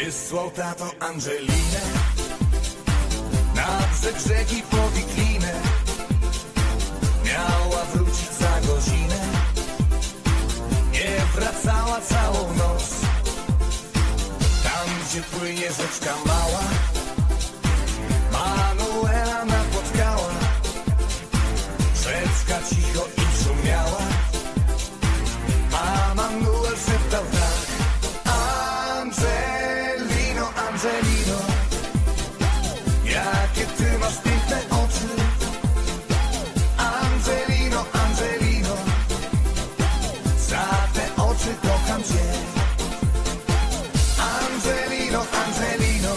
Wysłał tato Angelinę na brzeg rzeki po wiklinę. Miała wrócić za godzinę, nie wracała całą noc. Tam, gdzie płynie rzeczka mała, Manuela napotkała. Rzeczka cicho i szumiała, a Manuel szeptał tak: Angelino, Angelino, jakie ty masz piękne oczy. Angelino, Angelino, za te oczy kocham cię. Angelino, Angelino,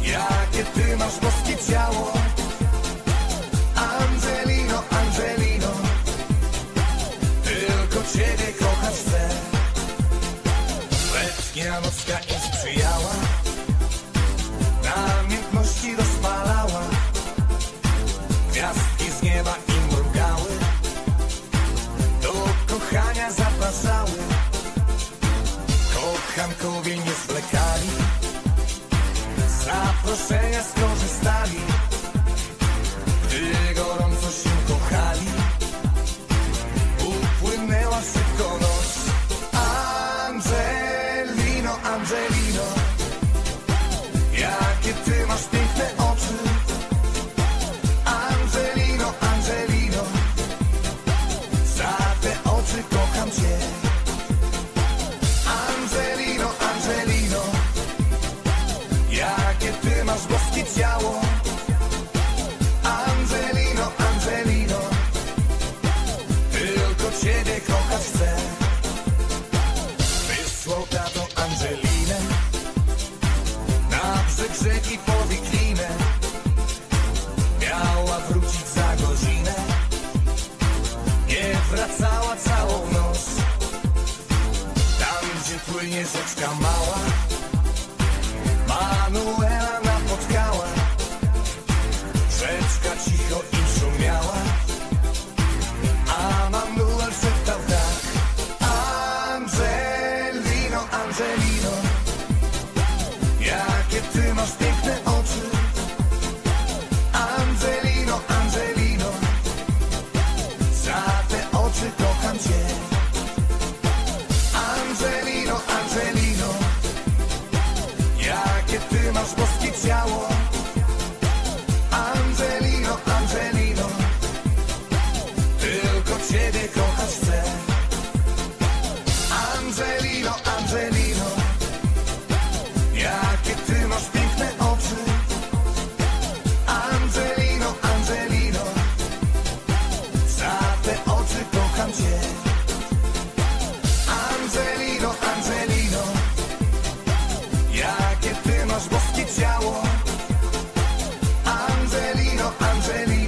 jakie ty masz boskie ciało. Angelino, Angelino, tylko ciebie kochać chcę. Letnia nocka im sprzyjała, namiętności rozpalała. Gwiazdki z nieba im mrugały, do kochania zapraszały. Kochankowie nie zwlekali, z zaproszenia skorzystali. Gdy gorąco się kochali, upłynęła szybko noc. Angelino, Angelino, jakie ty masz piękne oczy. Angelino, Angelino, za te oczy kocham cię. Angelino, Angelino, jakie ty masz boskie ciało. Angelino, Angelino, tylko ciebie kochać chcę. Wysłał tato Angelinę na brzeg rzeki po wiklinę. Miała wrócić za godzinę, nie wracała całą noc. Tam, gdzie płynie rzeczka mała, Manuela napotkała. Rzeczka cicho i szumiała, a Manuel szeptał tak: Angelino, Angelino, jakie ty masz piękne oczy. Angelino, Angelino, za te oczy kocham cię. Angelino, Angelino, jakie ty masz boskie ciało. Angelino, Angelino, tylko ciebie kochać chcę. Angelino, Angelino, jakie ty masz piękne oczy. Angelino, Angelino, za te oczy kocham cię. Angelino, Angelino, jakie ty masz boskie ciało. Angelino, Angelino,